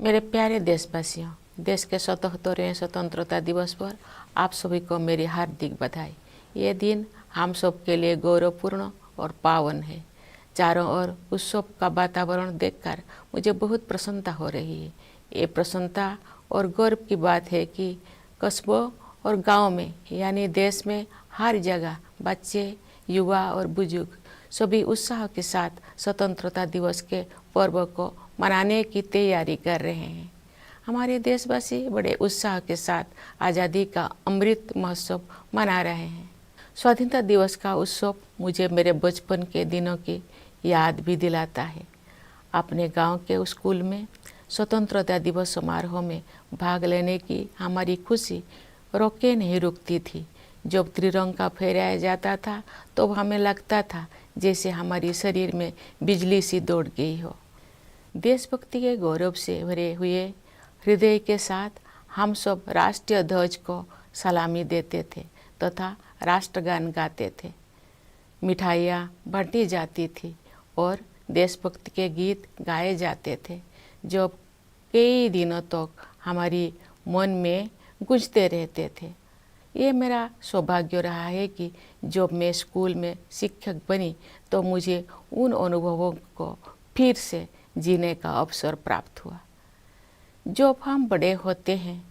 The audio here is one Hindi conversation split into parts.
मेरे प्यारे देशवासियों, देश के 77वें स्वतंत्रता दिवस पर आप सभी को मेरी हार्दिक बधाई। ये दिन हम सब के लिए गौरवपूर्ण और पावन है। चारों ओर उत्सव का वातावरण देखकर मुझे बहुत प्रसन्नता हो रही है। ये प्रसन्नता और गौरव की बात है कि कस्बों और गांव में यानी देश में हर जगह बच्चे, युवा और बुजुर्ग सभी उत्साह के साथ स्वतंत्रता दिवस के पर्व को मनाने की तैयारी कर रहे हैं। हमारे देशवासी बड़े उत्साह के साथ आज़ादी का अमृत महोत्सव मना रहे हैं। स्वाधीनता दिवस का उत्सव मुझे मेरे बचपन के दिनों की याद भी दिलाता है। अपने गांव के स्कूल में स्वतंत्रता दिवस समारोह में भाग लेने की हमारी खुशी रोके नहीं रुकती थी। जब त्रिरंगा फहराया जाता था तो हमें लगता था जैसे हमारी शरीर में बिजली सी दौड़ गई हो। देशभक्ति के गौरव से भरे हुए हृदय के साथ हम सब राष्ट्रीय ध्वज को सलामी देते थे तथा राष्ट्रगान गाते थे। मिठाइयाँ बांटी जाती थी और देशभक्ति के गीत गाए जाते थे जो कई दिनों तक हमारी मन में गूंजते रहते थे। ये मेरा सौभाग्य रहा है कि जब मैं स्कूल में शिक्षक बनी तो मुझे उन अनुभवों को फिर से जीने का अवसर प्राप्त हुआ। जब हम बड़े होते हैं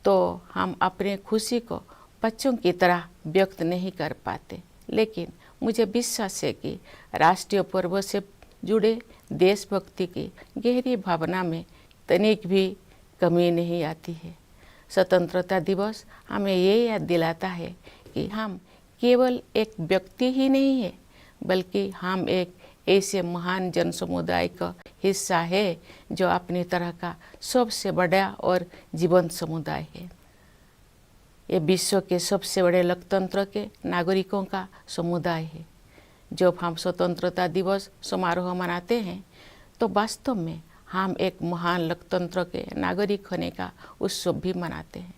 तो हम अपने खुशी को बच्चों की तरह व्यक्त नहीं कर पाते, लेकिन मुझे विश्वास है कि राष्ट्रीय पर्व से जुड़े देशभक्ति की गहरी भावना में तनिक भी कमी नहीं आती है। स्वतंत्रता दिवस हमें ये याद दिलाता है कि हम केवल एक व्यक्ति ही नहीं है, बल्कि हम एक ऐसे महान जन समुदाय का हिस्सा है जो अपनी तरह का सबसे बड़ा और जीवंत समुदाय है। ये विश्व के सबसे बड़े लोकतंत्र के नागरिकों का समुदाय है। जब हम स्वतंत्रता दिवस समारोह मनाते हैं तो वास्तव में हम एक महान लोकतंत्र के नागरिक होने का उत्सव भी मनाते हैं।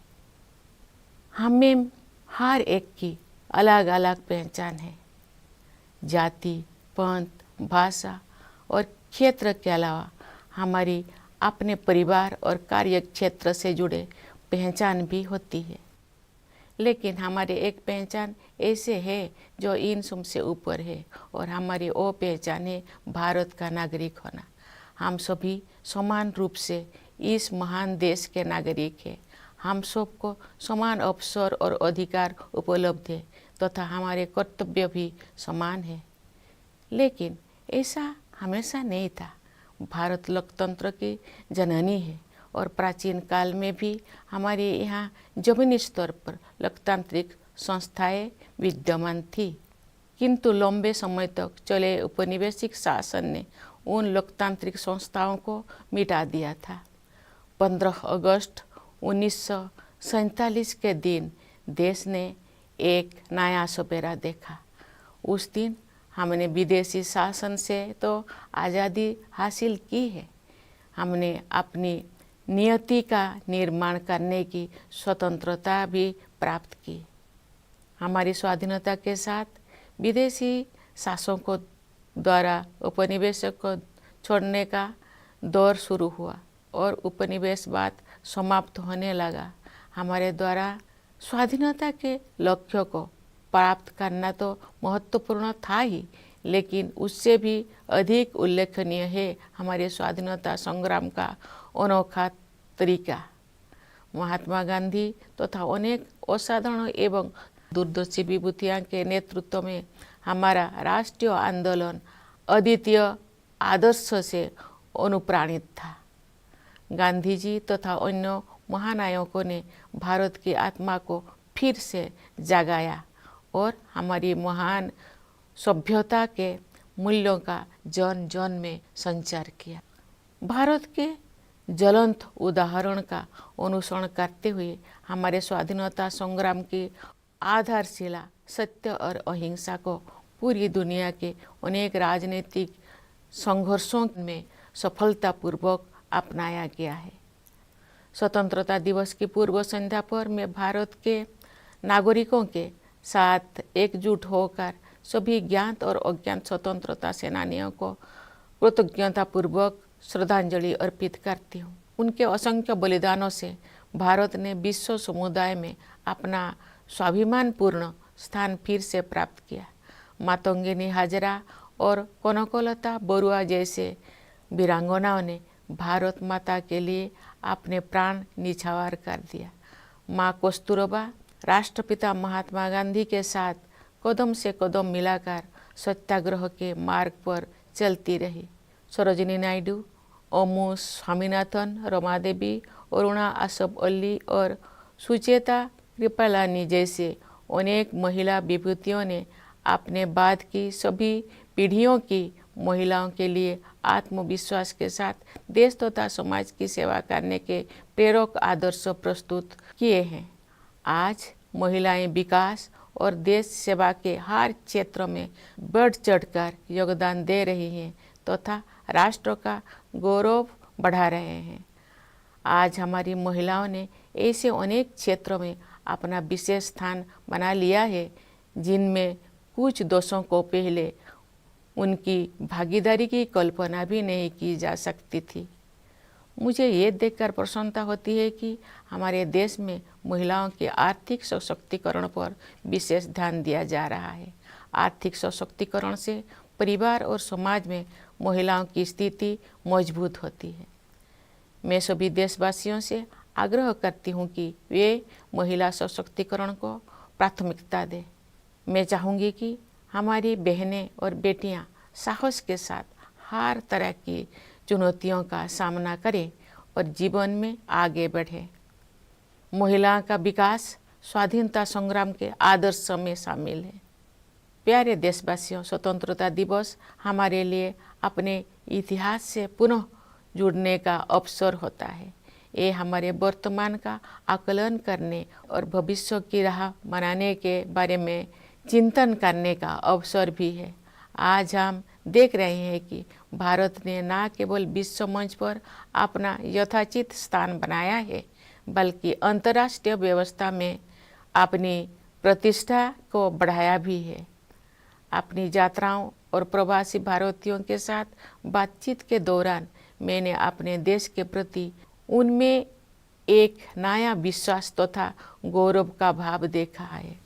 हमें हर एक की अलग अलग पहचान है। जाति, पंथ, भाषा और क्षेत्र के अलावा हमारी अपने परिवार और कार्य क्षेत्र से जुड़े पहचान भी होती है, लेकिन हमारी एक पहचान ऐसे है जो इन सब से ऊपर है और हमारी वो पहचान है भारत का नागरिक होना। हम सभी समान रूप से इस महान देश के नागरिक हैं। हम सबको समान अवसर और अधिकार उपलब्ध है तथा हमारे कर्तव्य भी समान है, लेकिन ऐसा हमेशा नहीं था। भारत लोकतंत्र की जननी है और प्राचीन काल में भी हमारे यहाँ जमीनी स्तर पर लोकतांत्रिक संस्थाएं विद्यमान थी, किंतु लंबे समय तक चले औपनिवेशिक शासन ने उन लोकतांत्रिक संस्थाओं को मिटा दिया था। 15 अगस्त 1947 के दिन देश ने एक नया सवेरा देखा। उस दिन हमने विदेशी शासन से तो आज़ादी हासिल की है, हमने अपनी नियति का निर्माण करने की स्वतंत्रता भी प्राप्त की। हमारी स्वाधीनता के साथ विदेशी शासकों द्वारा उपनिवेशक को छोड़ने का दौर शुरू हुआ और उपनिवेशवाद समाप्त होने लगा। हमारे द्वारा स्वाधीनता के लक्ष्य को प्राप्त करना तो महत्वपूर्ण था ही, लेकिन उससे भी अधिक उल्लेखनीय है हमारे स्वाधीनता संग्राम का अनोखा तरीका। महात्मा गांधी तथा अनेक असाधारण एवं दूरदर्शी विभूतियों के नेतृत्व में हमारा राष्ट्रीय आंदोलन अद्वितीय आदर्श से अनुप्राणित था। गांधी जी तथा अन्य महानायकों ने भारत की आत्मा को फिर से जगाया और हमारी महान सभ्यता के मूल्यों का जन जन में संचार किया। भारत के ज्वलंत उदाहरण का अनुसरण करते हुए हमारे स्वाधीनता संग्राम की आधारशिला सत्य और अहिंसा को पूरी दुनिया के अनेक राजनीतिक संघर्षों में सफलतापूर्वक अपनाया गया है। स्वतंत्रता दिवस की पूर्व संध्या पर मैं भारत के नागरिकों के साथ एकजुट होकर सभी ज्ञात और अज्ञात स्वतंत्रता सेनानियों को कृतज्ञतापूर्वक श्रद्धांजलि अर्पित करती हूँ। उनके असंख्य बलिदानों से भारत ने विश्व समुदाय में अपना स्वाभिमानपूर्ण स्थान फिर से प्राप्त किया। मातंगिनी हाजरा और कनकलता बरुआ जैसे वीरांगनाओं ने भारत माता के लिए अपने प्राण निछावर कर दिया। माँ कस्तूरबा राष्ट्रपिता महात्मा गांधी के साथ कदम से कदम मिलाकर सत्याग्रह के मार्ग पर चलती रही। सरोजिनी नायडू, ओमू स्वामीनाथन, रमा देवी, अरुणा आसफ अली और सुचेता कृपलानी जैसे अनेक महिला विभूतियों ने अपने बाद की सभी पीढ़ियों की महिलाओं के लिए आत्मविश्वास के साथ देश तथा समाज की सेवा करने के प्रेरक आदर्श प्रस्तुत किए हैं। आज महिलाएं विकास और देश सेवा के हर क्षेत्र में बढ़ चढ़कर योगदान दे रही हैं तथा राष्ट्र का गौरव बढ़ा रहे हैं। आज हमारी महिलाओं ने ऐसे अनेक क्षेत्रों में अपना विशेष स्थान बना लिया है जिनमें कुछ दशकों को पहले उनकी भागीदारी की कल्पना भी नहीं की जा सकती थी। मुझे ये देखकर प्रसन्नता होती है कि हमारे देश में महिलाओं के आर्थिक सशक्तिकरण पर विशेष ध्यान दिया जा रहा है। आर्थिक सशक्तिकरण से परिवार और समाज में महिलाओं की स्थिति मजबूत होती है। मैं सभी देशवासियों से आग्रह करती हूँ कि वे महिला सशक्तिकरण को प्राथमिकता दें। मैं चाहूँगी कि हमारी बहनें और बेटियाँ साहस के साथ हर तरह की चुनौतियों का सामना करें और जीवन में आगे बढ़ें। महिलाओं का विकास स्वाधीनता संग्राम के आदर्श में शामिल है। प्यारे देशवासियों, स्वतंत्रता दिवस हमारे लिए अपने इतिहास से पुनः जुड़ने का अवसर होता है। ये हमारे वर्तमान का आकलन करने और भविष्य की राह बनाने के बारे में चिंतन करने का अवसर भी है। आज हम देख रहे हैं कि भारत ने न केवल विश्व मंच पर अपना यथाचित स्थान बनाया है, बल्कि अंतर्राष्ट्रीय व्यवस्था में अपनी प्रतिष्ठा को बढ़ाया भी है। अपनी यात्राओं और प्रवासी भारतीयों के साथ बातचीत के दौरान मैंने अपने देश के प्रति उनमें एक नया विश्वास तथा गौरव का भाव देखा है।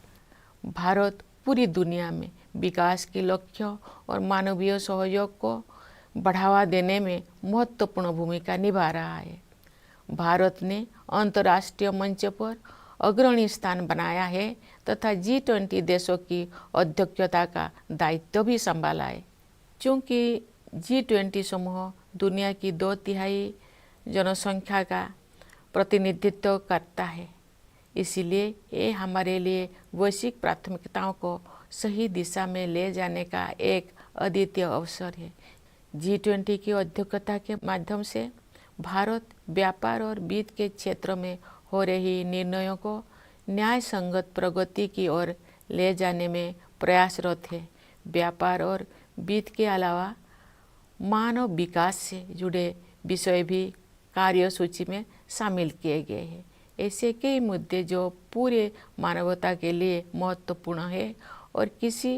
भारत पूरी दुनिया में विकास के लक्ष्यों और मानवीय सहयोग को बढ़ावा देने में महत्वपूर्ण भूमिका निभा रहा है। भारत ने अंतर्राष्ट्रीय मंच पर अग्रणी स्थान बनाया है तथा G20 देशों की अध्यक्षता का दायित्व भी संभाला है। चूँकि G20 समूह दुनिया की 2/3 जनसंख्या का प्रतिनिधित्व करता है, इसलिए ये हमारे लिए वैश्विक प्राथमिकताओं को सही दिशा में ले जाने का एक अद्वितीय अवसर है। G20 की अध्यक्षता के माध्यम से भारत व्यापार और वित्त के क्षेत्र में हो रही निर्णयों को न्याय संगत प्रगति की ओर ले जाने में प्रयासरत है। व्यापार और वित्त के अलावा मानव विकास से जुड़े विषय भी कार्यसूची में शामिल किए गए हैं। ऐसे कई मुद्दे जो पूरे मानवता के लिए महत्वपूर्ण है और किसी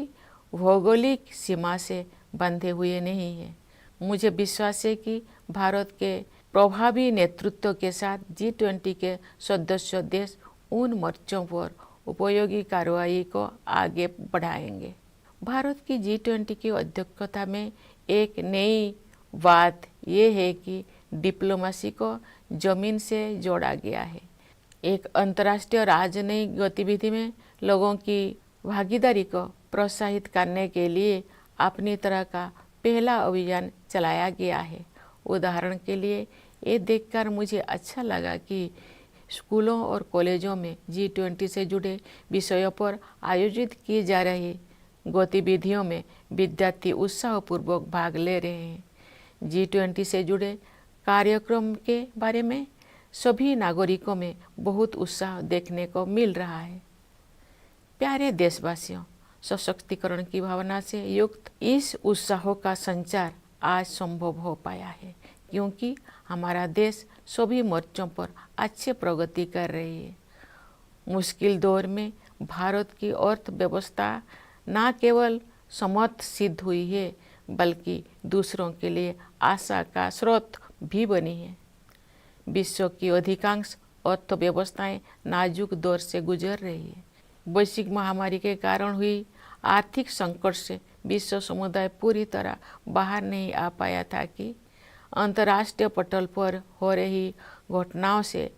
भौगोलिक सीमा से बंधे हुए नहीं हैं। मुझे विश्वास है कि भारत के प्रभावी नेतृत्व के साथ G20 के सदस्य देश उन मोर्चों पर उपयोगी कार्रवाई को आगे बढ़ाएंगे। भारत की G20 की अध्यक्षता में एक नई बात यह है कि डिप्लोमेसी को जमीन से जोड़ा गया है। एक अंतर्राष्ट्रीय राजनयिक गतिविधि में लोगों की भागीदारी को प्रोत्साहित करने के लिए अपनी तरह का पहला अभियान चलाया गया है। उदाहरण के लिए ये देखकर मुझे अच्छा लगा कि स्कूलों और कॉलेजों में G20 से जुड़े विषयों पर आयोजित की जा रही गतिविधियों में विद्यार्थी उत्साहपूर्वक भाग ले रहे हैं। G20 से जुड़े कार्यक्रम के बारे में सभी नागरिकों में बहुत उत्साह देखने को मिल रहा है। प्यारे देशवासियों, सशक्तिकरण की भावना से युक्त इस उत्साह का संचार आज संभव हो पाया है क्योंकि हमारा देश सभी मोर्चों पर अच्छी प्रगति कर रही है। मुश्किल दौर में भारत की अर्थव्यवस्था न केवल समर्थ सिद्ध हुई है बल्कि दूसरों के लिए आशा का स्रोत भी बनी है। विश्व की अधिकांश अर्थव्यवस्थाएं नाजुक दौर से गुजर रही है। वैश्विक महामारी के कारण हुई आर्थिक संकट से विश्व समुदाय पूरी तरह बाहर नहीं आ पाया था कि अंतर्राष्ट्रीय पटल पर हो रही घटनाओं से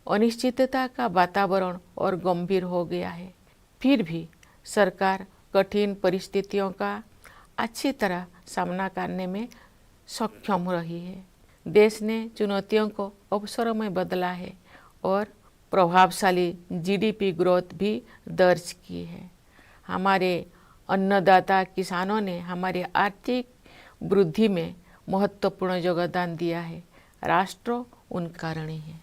अनिश्चितता का वातावरण और गंभीर हो गया है। फिर भी सरकार कठिन परिस्थितियों का अच्छी तरह सामना करने में सक्षम रही है। देश ने चुनौतियों को अवसरों में बदला है और प्रभावशाली जीडीपी ग्रोथ भी दर्ज की है। हमारे अन्नदाता किसानों ने हमारी आर्थिक वृद्धि में महत्वपूर्ण योगदान दिया है। राष्ट्र उनका ऋणी है।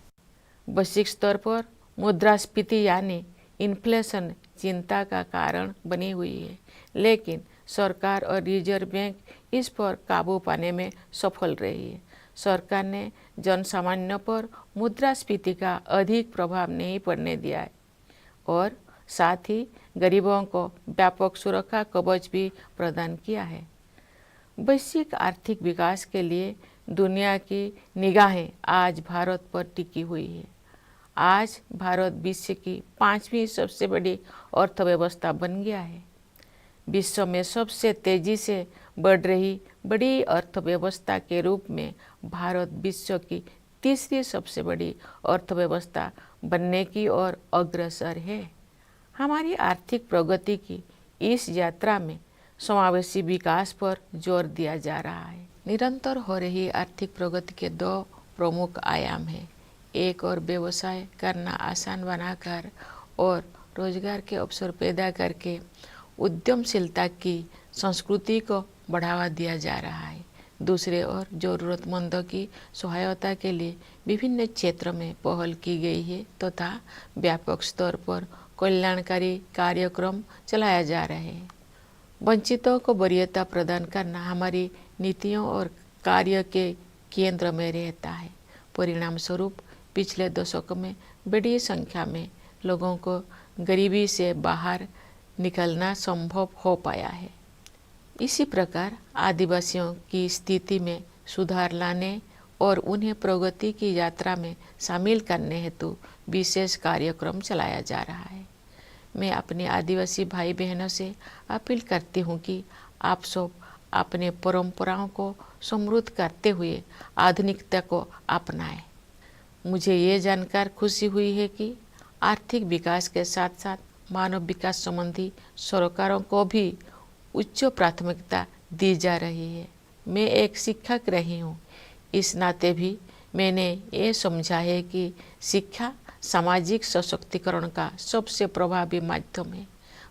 वैश्विक स्तर पर मुद्रास्फीति यानी इन्फ्लेशन चिंता का कारण बनी हुई है, लेकिन सरकार और रिजर्व बैंक इस पर काबू पाने में सफल रही है। सरकार ने जनसामान्य पर मुद्रास्फीति का अधिक प्रभाव नहीं पड़ने दिया है और साथ ही गरीबों को व्यापक सुरक्षा कवच भी प्रदान किया है। वैश्विक आर्थिक विकास के लिए दुनिया की निगाहें आज भारत पर टिकी हुई है। आज भारत विश्व की 5वीं सबसे बड़ी अर्थव्यवस्था बन गया है। विश्व में सबसे तेजी से बढ़ रही बड़ी अर्थव्यवस्था के रूप में भारत विश्व की 3री सबसे बड़ी अर्थव्यवस्था बनने की ओर अग्रसर है। हमारी आर्थिक प्रगति की इस यात्रा में समावेशी विकास पर जोर दिया जा रहा है। निरंतर हो रही आर्थिक प्रगति के 2 प्रमुख आयाम हैं। एक और व्यवसाय करना आसान बनाकर और रोजगार के अवसर पैदा करके उद्यमशीलता की संस्कृति को बढ़ावा दिया जा रहा है। दूसरे ओर जरूरतमंदों की सहायता के लिए विभिन्न क्षेत्रों में पहल की गई है तथा व्यापक स्तर पर कल्याणकारी कार्यक्रम चलाया जा रहे हैं। वंचितों को वरीयता प्रदान करना हमारी नीतियों और कार्य के केंद्र में रहता है। परिणाम स्वरूप पिछले दशकों में बड़ी संख्या में लोगों को गरीबी से बाहर निकलना संभव हो पाया है। इसी प्रकार आदिवासियों की स्थिति में सुधार लाने और उन्हें प्रगति की यात्रा में शामिल करने हेतु विशेष कार्यक्रम चलाया जा रहा है। मैं अपने आदिवासी भाई बहनों से अपील करती हूँ कि आप सब अपने परंपराओं को समृद्ध करते हुए आधुनिकता को अपनाएं। मुझे ये जानकर खुशी हुई है कि आर्थिक विकास के साथ साथ मानव विकास संबंधी सरकारों को भी उच्च प्राथमिकता दी जा रही है। मैं एक शिक्षक रही हूँ, इस नाते भी मैंने ये समझा है कि शिक्षा सामाजिक सशक्तिकरण का सबसे प्रभावी माध्यम है।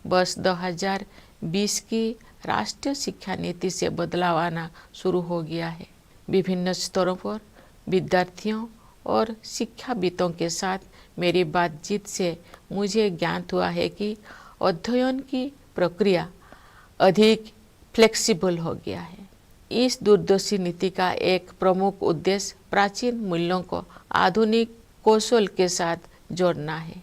वर्ष 2020 की राष्ट्रीय शिक्षा नीति से बदलाव आना शुरू हो गया है। विभिन्न स्तरों पर विद्यार्थियों और शिक्षाविदों के साथ मेरी बातचीत से मुझे ज्ञात हुआ है कि अध्ययन की प्रक्रिया अधिक फ्लेक्सिबल हो गया है। इस दूरदर्शी नीति का एक प्रमुख उद्देश्य प्राचीन मूल्यों को आधुनिक कौशल के साथ जोड़ना है।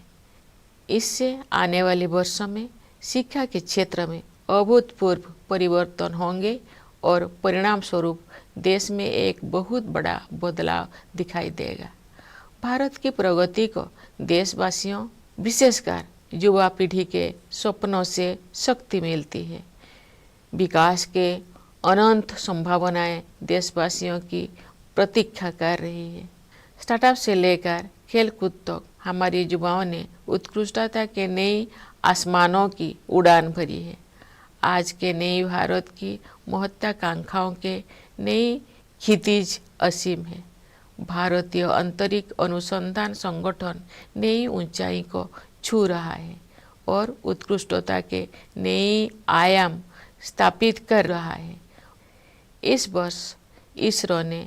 इससे आने वाले वर्षों में शिक्षा के क्षेत्र में अभूतपूर्व परिवर्तन होंगे और परिणाम स्वरूप देश में एक बहुत बड़ा बदलाव दिखाई देगा। भारत की प्रगति को देशवासियों, विशेषकर युवा पीढ़ी के सपनों से शक्ति मिलती है। विकास के अनंत संभावनाएं देशवासियों की प्रतीक्षा कर रही है। स्टार्टअप से लेकर खेलकूद तक हमारे युवाओं ने उत्कृष्टता के नई आसमानों की उड़ान भरी है। आज के नई भारत की महत्वाकांक्षाओं के नई क्षितिज असीम है। भारतीय अंतरिक्ष अनुसंधान संगठन नई ऊंचाई को छू रहा है और उत्कृष्टता के नए आयाम स्थापित कर रहा है। इस वर्ष इसरो ने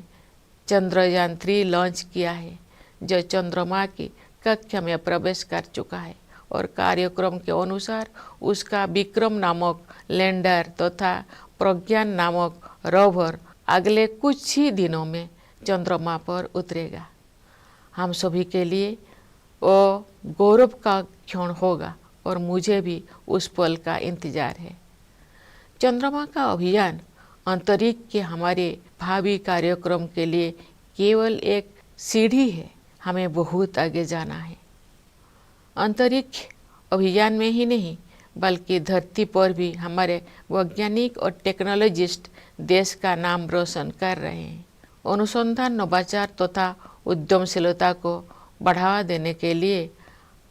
चंद्रयान 3 लॉन्च किया है, जो चंद्रमा की कक्षा में प्रवेश कर चुका है और कार्यक्रम के अनुसार उसका विक्रम नामक लैंडर तथा प्रज्ञान नामक रोवर अगले कुछ ही दिनों में चंद्रमा पर उतरेगा। हम सभी के लिए वो गौरव का क्षण होगा और मुझे भी उस पल का इंतजार है। चंद्रमा का अभियान अंतरिक्ष के हमारे भावी कार्यक्रम के लिए केवल एक सीढ़ी है, हमें बहुत आगे जाना है। अंतरिक्ष अभियान में ही नहीं बल्कि धरती पर भी हमारे वैज्ञानिक और टेक्नोलॉजिस्ट देश का नाम रोशन कर रहे हैं। अनुसंधान, नवाचार तथा उद्यमशीलता को बढ़ावा देने के लिए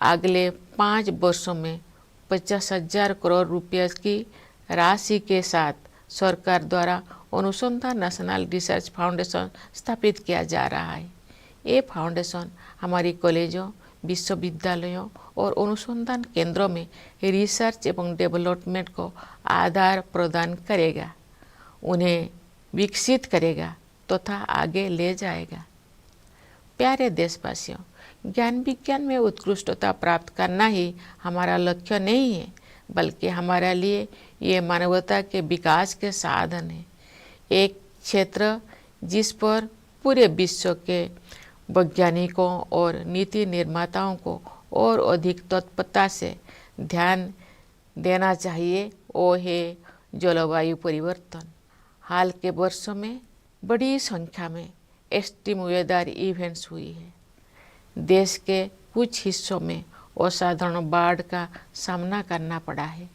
अगले 5 वर्षों में 50,000 करोड़ रुपये की राशि के साथ सरकार द्वारा अनुसंधान नेशनल रिसर्च फाउंडेशन स्थापित किया जा रहा है। ये फाउंडेशन हमारी कॉलेजों, विश्वविद्यालयों और अनुसंधान केंद्रों में रिसर्च एवं डेवलपमेंट को आधार प्रदान करेगा, उन्हें विकसित करेगा तथा आगे ले जाएगा। प्यारे देशवासियों, ज्ञान विज्ञान में उत्कृष्टता प्राप्त करना ही हमारा लक्ष्य नहीं है, बल्कि हमारे लिए ये मानवता के विकास के साधन है। एक क्षेत्र जिस पर पूरे विश्व के वैज्ञानिकों और नीति निर्माताओं को और अधिक तत्परता से ध्यान देना चाहिए, वो है जलवायु परिवर्तन। हाल के वर्षों में बड़ी संख्या में एक्सट्रीम वेदर इवेंट्स हुई है। देश के कुछ हिस्सों में असाधारण बाढ़ का सामना करना पड़ा है,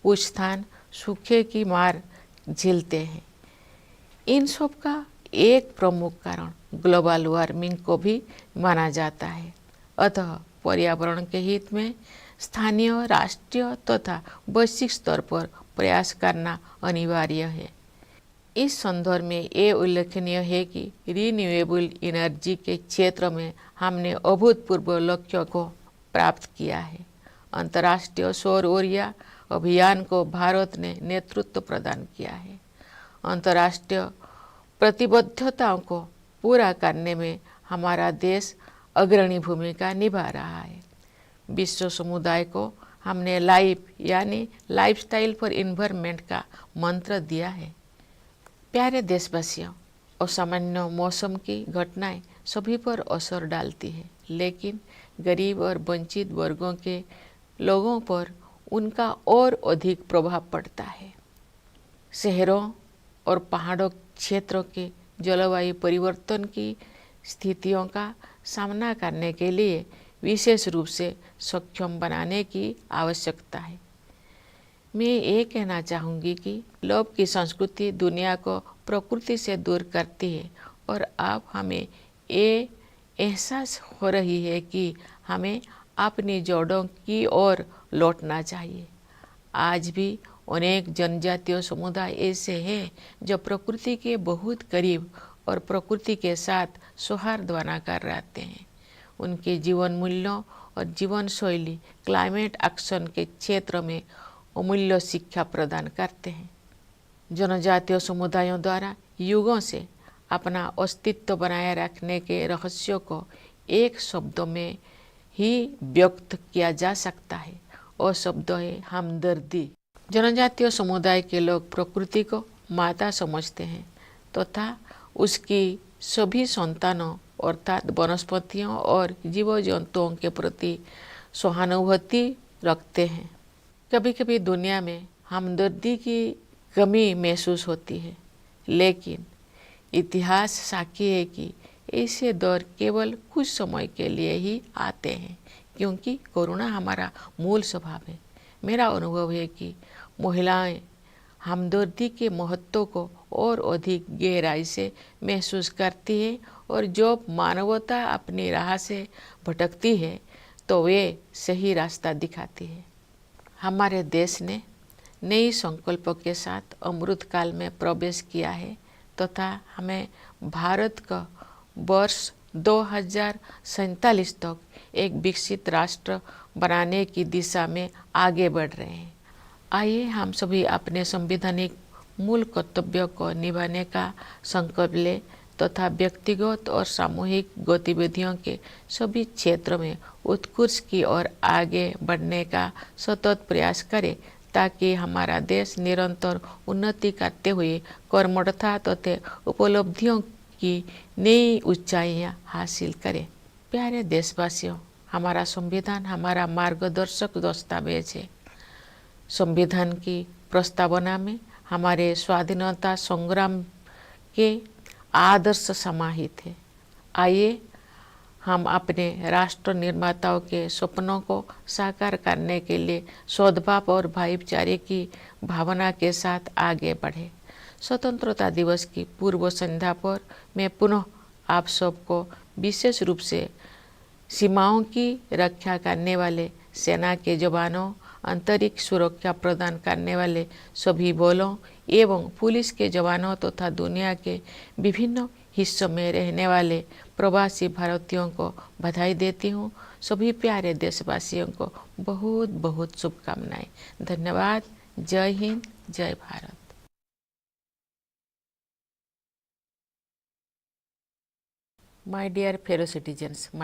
कुछ स्थान सूखे की मार झेलते हैं। इन सब का एक प्रमुख कारण ग्लोबल वार्मिंग को भी माना जाता है। अतः पर्यावरण के हित में स्थानीय, राष्ट्रीय तथा वैश्विक स्तर पर प्रयास करना अनिवार्य है। इस संदर्भ में ये उल्लेखनीय है कि रिन्यूएबल एनर्जी के क्षेत्र में हमने अभूतपूर्व लक्ष्यों को प्राप्त किया है। अंतर्राष्ट्रीय सौर ऊर्जा अभियान को भारत ने नेतृत्व प्रदान किया है। अंतर्राष्ट्रीय प्रतिबद्धताओं को पूरा करने में हमारा देश अग्रणी भूमिका निभा रहा है। विश्व समुदाय को हमने लाइफ यानी लाइफस्टाइल फॉर एनवायरनमेंट का मंत्र दिया है। प्यारे देशवासियों, असामान्य मौसम की घटनाएं सभी पर असर डालती है, लेकिन गरीब और वंचित वर्गों के लोगों पर उनका और अधिक प्रभाव पड़ता है। शहरों और पहाड़ों क्षेत्रों के जलवायु परिवर्तन की स्थितियों का सामना करने के लिए विशेष रूप से सक्षम बनाने की आवश्यकता है। मैं ये कहना चाहूँगी कि लोभ की संस्कृति दुनिया को प्रकृति से दूर करती है और अब हमें ये एहसास हो रही है कि हमें अपनी जड़ों की ओर लौटना चाहिए। आज भी अनेक जनजातीय समुदाय ऐसे हैं जो प्रकृति के बहुत करीब और प्रकृति के साथ सौहार्द बनाकर रहते हैं। उनके जीवन मूल्यों और जीवन शैली क्लाइमेट एक्शन के क्षेत्र में अमूल्य शिक्षा प्रदान करते हैं। जनजातीय समुदायों द्वारा युगों से अपना अस्तित्व बनाए रखने के रहस्यों को एक शब्द में ही व्यक्त किया जा सकता है और शब्द है हमदर्दी। जनजातीय समुदाय के लोग प्रकृति को माता समझते हैं तथा उसकी सभी संतानों अर्थात वनस्पतियों और जीव जंतुओं के प्रति सहानुभूति रखते हैं। कभी कभी दुनिया में हमदर्दी की कमी महसूस होती है, लेकिन इतिहास साक्षी है कि ऐसे दौर केवल कुछ समय के लिए ही आते हैं, क्योंकि करुणा हमारा मूल स्वभाव है। मेरा अनुभव है कि महिलाएं हमदर्दी के महत्व को और अधिक गहराई से महसूस करती है और जब मानवता अपनी राह से भटकती है तो वे सही रास्ता दिखाती है। हमारे देश ने नई संकल्पों के साथ अमृत काल में प्रवेश किया है तथा हमें भारत का वर्ष 2047 तक एक विकसित राष्ट्र बनाने की दिशा में आगे बढ़ रहे हैं। आइए हम सभी अपने संवैधानिक मूल कर्तव्यों को निभाने का संकल्प लें तथा व्यक्तिगत और सामूहिक गतिविधियों के सभी क्षेत्रों में उत्कृष्ट की ओर आगे बढ़ने का सतत प्रयास करें, ताकि हमारा देश निरंतर उन्नति करते हुए कर्मठता तथा उपलब्धियों की नई ऊंचाइयां हासिल करे। प्यारे देशवासियों, हमारा संविधान हमारा मार्गदर्शक दस्तावेज है। संविधान की प्रस्तावना में हमारे स्वाधीनता संग्राम के आदर्श समाहित है। आइए हम अपने राष्ट्र निर्माताओं के सपनों को साकार करने के लिए सद्भाव और भाईचारे की भावना के साथ आगे बढ़े। स्वतंत्रता दिवस की पूर्व संध्या पर मैं पुनः आप सबको विशेष रूप से सीमाओं की रक्षा करने वाले सेना के जवानों, अंतरिक्ष सुरक्षा प्रदान करने वाले सभी बलों एवं पुलिस के जवानों तथा दुनिया के विभिन्न हिस्सों में रहने वाले प्रवासी भारतीयों को बधाई देती हूँ। सभी प्यारे देशवासियों को बहुत बहुत शुभकामनाएं। धन्यवाद। जय हिंद, जय Bharat. My dear fellow citizens,